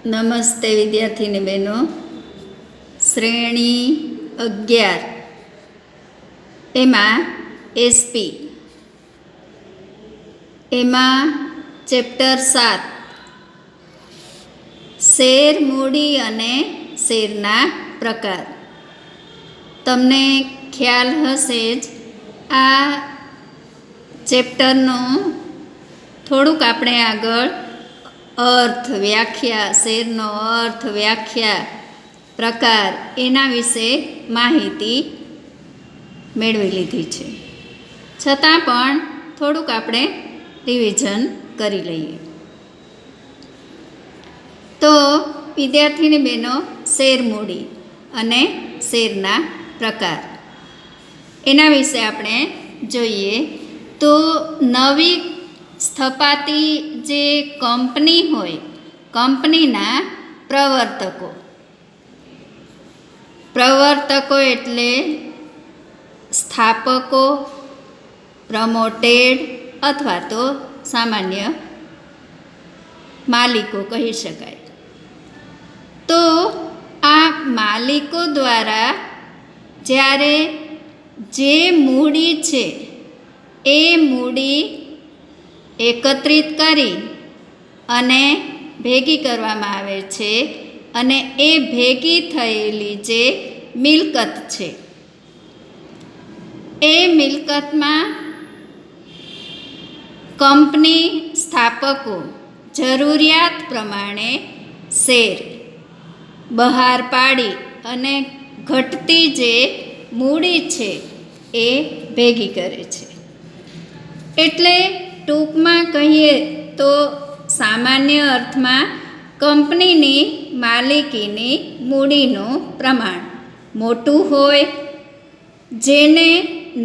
નમસ્તે વિદ્યાર્થીની બહેનો. શ્રેણી 11 એમાં એસપી, એમાં ચેપ્ટર 7 શેર, મૂડી અને શેરના પ્રકાર. તમને ખ્યાલ હશે જ આ ચેપ્ટરનો થોડુંક આપણે આગળ અર્થ, વ્યાખ્યા, શેરનો અર્થ, વ્યાખ્યા, પ્રકાર એના વિશે માહિતી મેળવી લીધી છે. છતાં પણ થોડુંક આપણે રિવિઝન કરી લઈએ. તો વિદ્યાર્થીની બહેનો, શેર, મૂડી અને શેરના પ્રકાર એના વિશે આપણે જોઈએ. તો નવી સ્થપાતી જે કંપની હોય, કંપનીના પ્રવર્તકો એટલે સ્થાપકો, પ્રમોટેડ અથવા તો સામાન્ય માલિકો કહી શકાય. તો આ માલિકો દ્વારા જ્યારે જે મૂડી છે એ મૂડી એકત્રિત કરી અને ભેગી કરવામાં આવે છે, અને એ ભેગી થયેલી જે મિલકત છે એ મિલકતમાં કંપની સ્થાપકો જરૂરિયાત પ્રમાણે શેર બહાર પાડી અને ઘટતી જે મૂડી છે એ ભેગી કરે છે. એટલે ટૂંકમાં કહીએ તો સામાન્ય અર્થમાં કંપનીની માલિકીની મૂડીનું પ્રમાણ મોટું હોય, જેને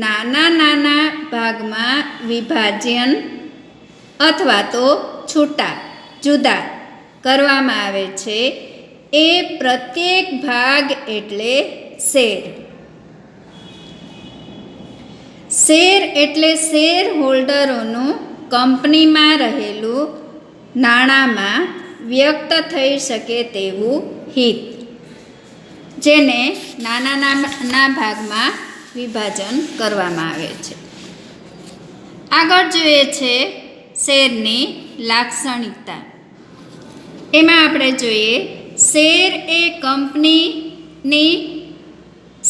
નાના નાના ભાગમાં વિભાજન અથવા તો જુદા કરવામાં આવે છે, એ પ્રત્યેક ભાગ એટલે શેર. શેર એટલે શેર હોલ્ડરોનું કંપનીમાં રહેલું નાણાંમાં વ્યક્ત થઈ શકે તેવું હિત, જેને નાના ભાગમાં વિભાજન કરવામાં આવે છે. આગળ જોઈએ છે શેરની લાક્ષણિકતા. એમાં આપણે જોઈએ, શેર એ કંપનીની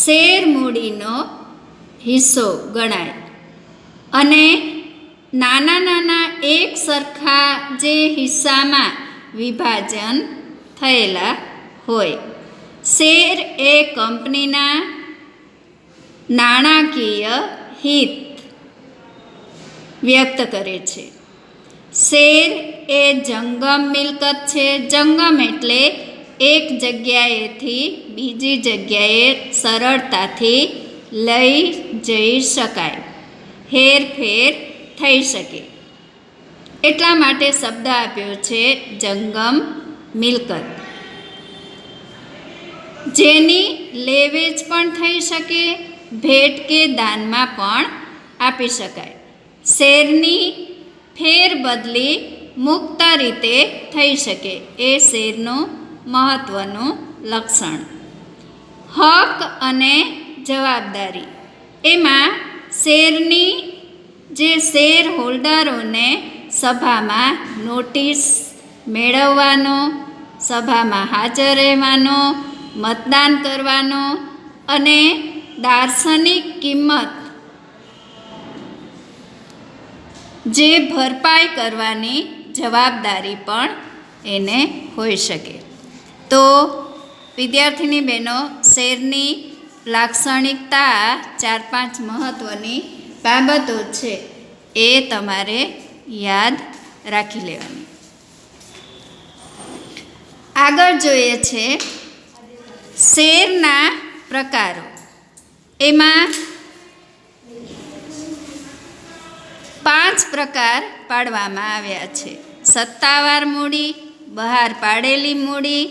શેર મૂડીનો હિસ્સો ગણાય અને નાના એક સરખા જે હિસ્સામાં વિભાજન થયેલા હોય. શેર એ કંપનીના નાણાકીય હિત વ્યક્ત કરે છે. શેર એ જંગમ મિલકત છે. જંગમ એટલે એક જગ્યાએથી બીજી જગ્યાએ સરળતાથી લઈ જઈ શકાય, હેરફેર થઈ શકે, એટલા માટે શબ્દ આપ્યો છે જંગમ મિલકત, જેની લેવેચ પણ થઈ શકે, ભેટ કે દાનમાં પણ આપી શકાય. શેરની ફેરબદલી મુક્ત રીતે થઈ શકે, એ શેરનું મહત્વનું લક્ષણ. હક અને જવાબદારી. એમાં શેરની જે શેર હોલ્ડરોને સભામાં નોટિસ મેળવવાનો, સભામાં હાજર રહેવાનો, મતદાન કરવાનો અને દાર્શનિક કિંમત જે ભરપાઈ કરવાની જવાબદારી પણ એને હોઈ શકે. તો વિદ્યાર્થીની બહેનો, શેરની લાક્ષણિકતા 4-5 મહત્ત્વની બાબતો છે, એ તમારે યાદ રાખી લેવાની. આગળ જોઈએ છે શેરના પ્રકારો. એમાં 5 પ્રકાર પાડવામાં આવ્યા છે: સત્તાવાર મૂડી, બહાર પાડેલી મૂડી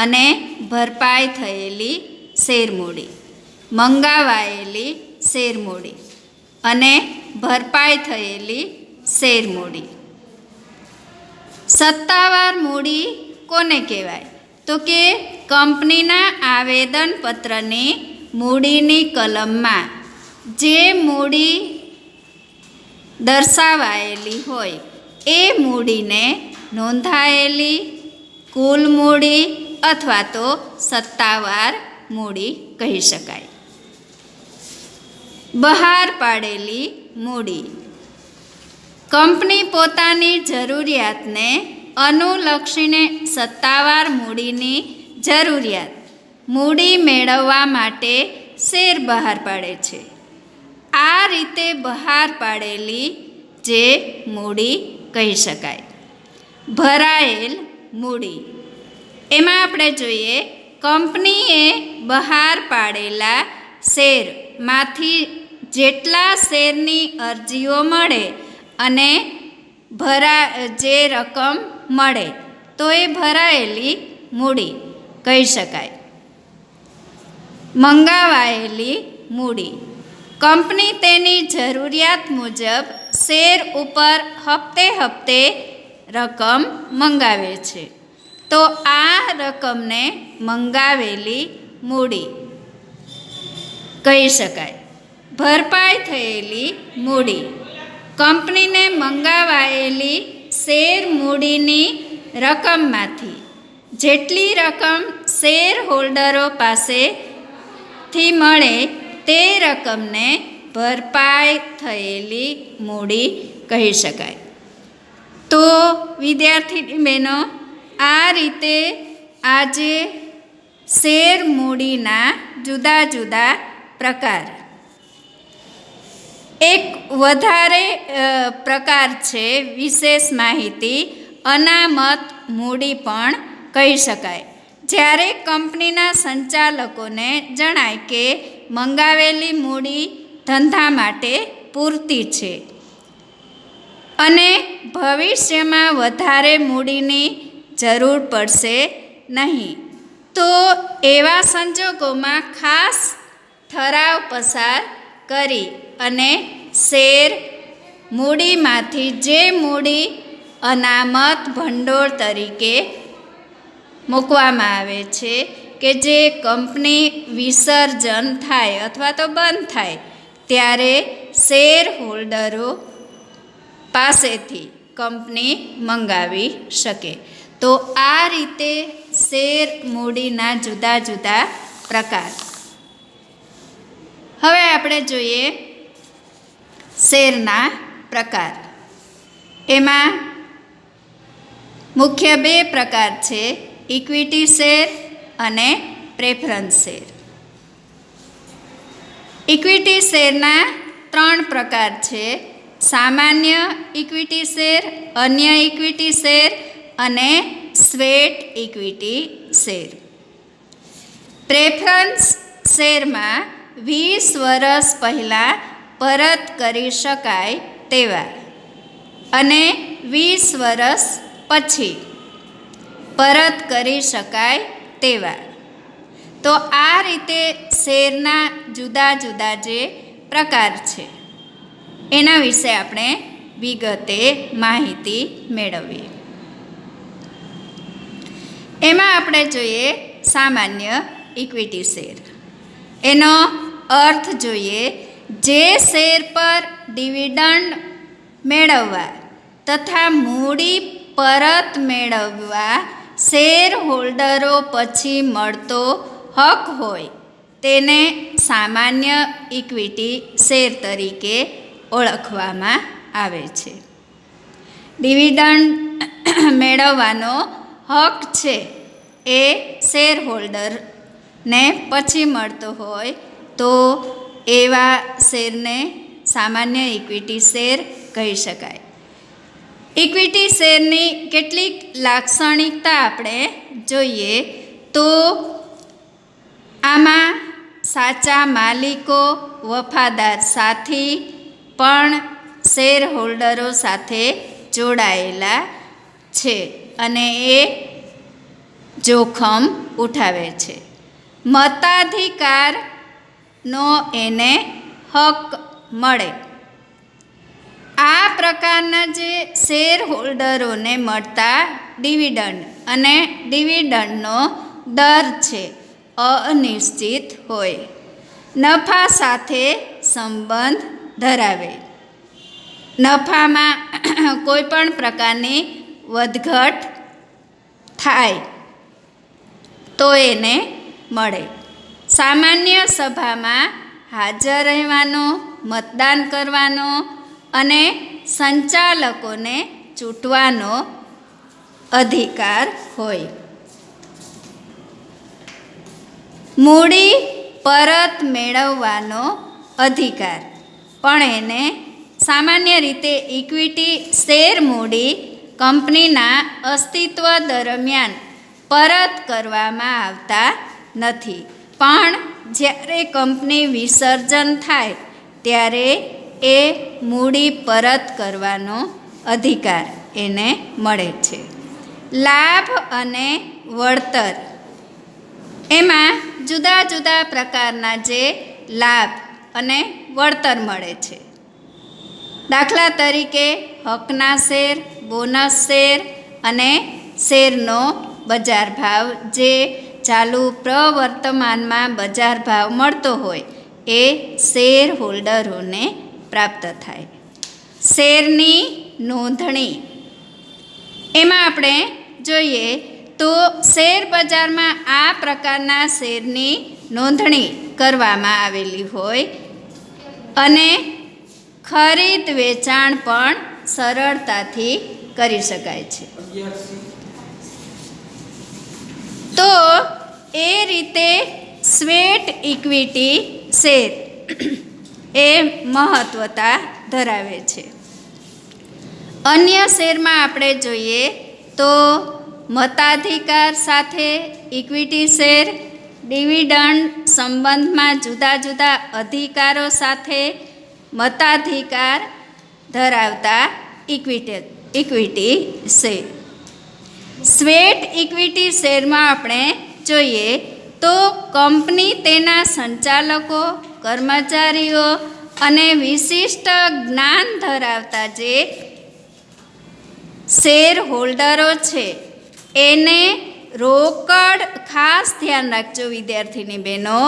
અને ભરપાઈ થયેલી શેર મૂડી, મંગાવાયેલી શેર મૂડી અને ભરપાઈ થયેલી શેર મૂડી. સત્તાવાર મૂડી કોને કહેવાય? તો કે કંપનીના આવેદનપત્રની મૂડીની કલમમાં જે મૂડી દર્શાવાયેલી હોય એ મૂડીને નોંધાયેલી કુલ મૂડી અથવા તો સત્તાવાર મૂડી કહી શકાય. બહાર પાડેલી મૂડી. કંપની પોતાની જરૂરિયાતને અનુલક્ષીને સત્તાવાર મૂડીની જરૂરિયાત મૂડી મેળવવા માટે શેર બહાર પાડે છે. આ રીતે બહાર પાડેલી જે મૂડી કહી શકાય. ભરાયેલ મૂડી. એમાં આપણે જોઈએ કંપનીએ બહાર પાડેલા શેરમાંથી જેટલા શેરની અરજીઓ મળે અને જે રકમ મળે તો એ ભરાયેલી મૂડી કહી શકાય. મંગાવાયેલી મૂડી. કંપની તેની જરૂરિયાત મુજબ શેર ઉપર હપ્તે હપ્તે રકમ મંગાવે છે તો આ રકમને મંગાવેલી મૂડી કહી શકાય. ભરપાઈ થયેલી મૂડી. કંપનીને મંગાવાયેલી શેર મૂડીની રકમમાંથી જેટલી રકમ શેર હોલ્ડરો પાસેથી મળે તે રકમને ભરપાઈ થયેલી મૂડી કહી શકાય. તો વિદ્યાર્થી બહેનો, આ રીતે આજે શેર મૂડીના જુદા જુદા પ્રકાર. એક વધારે પ્રકાર છે વિશેષ માહિતી અનામત મૂડી પણ કહી શકાય. જ્યારે કંપનીના સંચાલકોને જણાય કે મંગાવેલી મૂડી ધંધા માટે પૂરતી છે અને ભવિષ્યમાં વધારે મૂડીની જરૂર પડશે નહીં, તો એવા સંજોગોમાં ખાસ ઠરાવ પસાર કરી અને શેર મૂડીમાંથી જે મૂડી અનામત ભંડોળ તરીકે મૂકવામાં આવે છે કે જે કંપની વિસર્જન થાય અથવા તો બંધ થાય ત્યારે શેર હોલ્ડરો પાસેથી કંપની મંગાવી શકે. તો આ રીતે શેર મૂડીના જુદા જુદા પ્રકાર. હવે આપણે જોઈએ શેરના પ્રકાર. એમાં મુખ્ય બે પ્રકાર છે, ઇક્વિટી શેર અને પ્રેફરન્સ શેર. ઇક્વિટી શેરના 3 પ્રકાર છે, સામાન્ય ઇક્વિટી શેર, અન્ય ઇક્વિટી શેર અને સ્વેટ ઇક્વિટી શેર. પ્રેફરન્સ શેરમાં 20 વર્ષ પહેલાં પરત કરી શકાય તેવા અને 20 વર્ષ પછી પરત કરી શકાય તેવા. તો આ રીતે શેરના જુદા જુદા જે પ્રકાર છે એના વિશે આપણે વિગતે માહિતી મેળવીએ. એમાં આપણે જોઈએ સામાન્ય ઇક્વિટી શેર. એનો અર્થ જોઈએ જે શેર પર ડિવિડન્ડ મેળવવા તથા મૂડી પરત મેળવવા શેર હોલ્ડરો પછી મળતો હક હોય તેને સામાન્ય ઇક્વિટી શેર તરીકે ઓળખવામાં આવે છે. ડિવિડન્ડ મેળવવાનો હક છે એ શેર હોલ્ડરને પછી મળતો હોય તો એવા શેરને સામાન્ય ઇક્વિટી શેર કહી શકાય. ઇક્વિટી શેરની કેટલીક લાક્ષણિકતા આપણે જોઈએ તો આમાં સાચા માલિકો, વફાદાર સાથી પણ શેર હોલ્ડરો સાથે જોડાયેલા છે અને એ જોખમ ઉઠાવે છે. મતાધિકારનો એને હક મળે. આ પ્રકારના જે શેર હોલ્ડરોને મળતા ડિવિડન્ડ અને ડિવિડન્ડનો દર છે અનિશ્ચિત હોય, નફા સાથે સંબંધ ધરાવે, નફામાં કોઈ પણ પ્રકારની વધઘટ થાય તો એને મળે, સામાન્ય સભામાં હાજર રહેવાનો, મતદાન કરવાનો અને સંચાલકોને ચૂંટવાનો અધિકાર હોય. મૂડી પરત મેળવવાનો અધિકાર પણ એને સામાન્ય રીતે ઇક્વિટી શેર મૂડી કંપનીના અસ્તિત્વ દરમિયાન પરત કરવામાં આવતા નથી, પણ જ્યારે કંપની વિસર્જન થાય ત્યારે એ મૂડી પરત કરવાનો અધિકાર એને મળે છે. લાભ અને વળતર, એમાં જુદા જુદા પ્રકારના જે લાભ અને વળતર મળે છે. દાખલા તરીકે હકના શેર, બોનસ શેર અને શેરનો બજાર ભાવ, જે ચાલુ પ્રવર્તમાનમાં બજાર ભાવ મળતો હોય એ શેર હોલ્ડરોને પ્રાપ્ત થાય. શેરની નોંધણી, એમાં આપણે જોઈએ તો શેર બજારમાં આ પ્રકારના શેરની નોંધણી કરવામાં આવેલી હોય અને ખરીદ વેચાણ પણ સરળતાથી કરી શકાય છે. તો એ રીતે સ્વેટ ઇક્વિટી શેર એ મહત્વતા ધરાવે છે. અન્ય શેરમાં આપણે જોઈએ તો મતાધિકાર સાથે ઇક્વિટી શેર, ડિવિડન્ડ સંબંધમાં જુદા જુદા અધિકારો સાથે મતાધિકાર ધરાવતા ઇક્વિટી શેર. સ્વેટ ઇક્વિટી શેરમાં આપણે જોઈએ તો કંપની તેના સંચાલકો, કર્મચારીઓ અને વિશિષ્ટ જ્ઞાન ધરાવતા જે શેર હોલ્ડરો છે એને રોકડ, ખાસ ધ્યાન રાખજો વિદ્યાર્થીની બહેનો,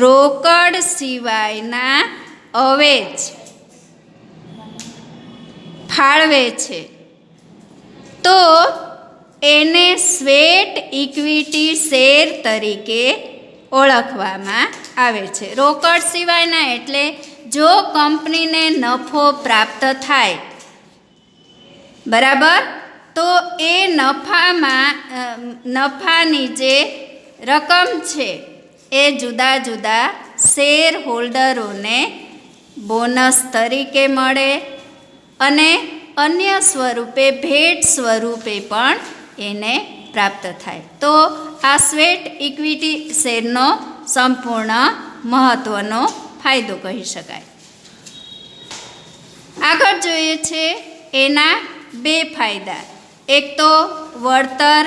રોકડ સિવાયના અવેજ ફાળવે છે તો એને સ્વેટ ઇક્વિટી શેર તરીકે ઓળખવામાં આવે છે. રોકડ સિવાયના એટલે જો કંપનીને નફો પ્રાપ્ત થાય, બરાબર, તો એ નફાની જે રકમ છે એ જુદા જુદા શેર હોલ્ડરોને બોનસ તરીકે મળે અને અન્ય સ્વરૂપે, ભેટ સ્વરૂપે પણ એને પ્રાપ્ત થાય. તો આ સ્વેટ ઇક્વિટી શેરનો સંપૂર્ણ મહત્ત્વનો ફાયદો કહી શકાય. આગળ જોઈએ છે એના બે ફાયદા. એક તો વળતર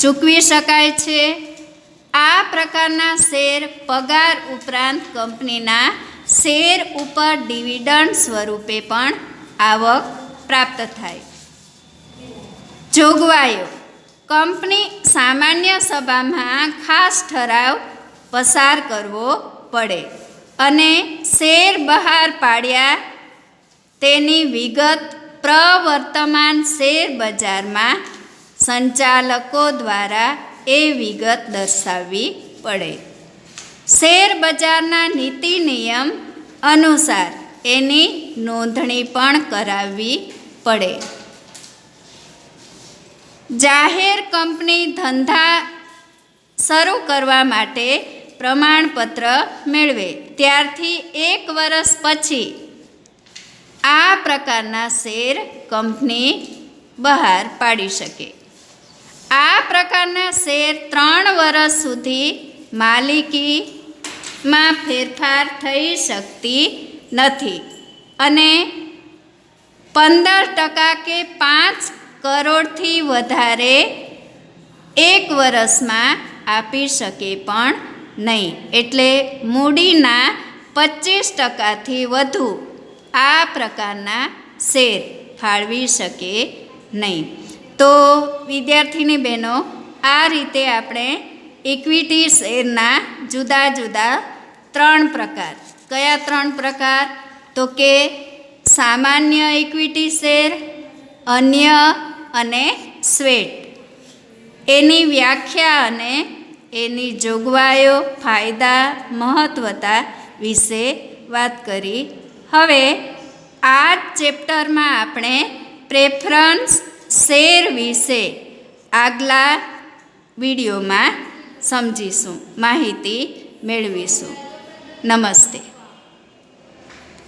ચૂકવી શકાય છે. આ પ્રકારના શેર પગાર ઉપરાંત કંપનીના શેર ઉપર ડિવિડન્ડ સ્વરૂપે પણ આવક પ્રાપ્ત થાય. જોગવાઈઓ, કંપની સામાન્ય સભામાં ખાસ ઠરાવ પસાર કરવો પડે અને શેર બહાર પાડ્યા તેની વિગત પ્રવર્તમાન શેર બજારમાં સંચાલકો દ્વારા એ વિગત દર્શાવવી પડે. શેર બજારના નીતિ નિયમ અનુસાર એની નોંધણી પણ કરાવવી પડે. જાહેર કંપની ધંધા શરૂ કરવા માટે પ્રમાણપત્ર મેળવે ત્યારથી 1 વર્ષ પછી આ પ્રકારના શેર કંપની બહાર પાડી શકે. આ પ્રકારના શેર 3 વર્ષ સુધી માલિકીમાં ફેરફાર થઈ શકતી નથી અને 15% કે 5 કરોડથી વધારે 1 વર્ષમાં આપી શકે પણ નહીં. એટલે મૂડીના 25%થી વધુ આ પ્રકારના શેર ફાળવી શકે નહીં. તો વિદ્યાર્થીની બહેનો, આ રીતે આપણે ઇક્વિટી શેરના જુદા જુદા 3 પ્રકાર. કયા 3 પ્રકાર? તો કે સામાન્ય ઇક્વિટી શેર, અન્ય અને સ્વેટ, એની વ્યાખ્યા અને એની જોગવાઈઓ, ફાયદા, મહત્વતા વિશે વાત કરી. હવે આ ચેપ્ટરમાં આપણે પ્રેફરન્સ શેર વિશે આગલા વિડીયોમાં સમજીશું, માહિતી મેળવીશું. નમસ્તે.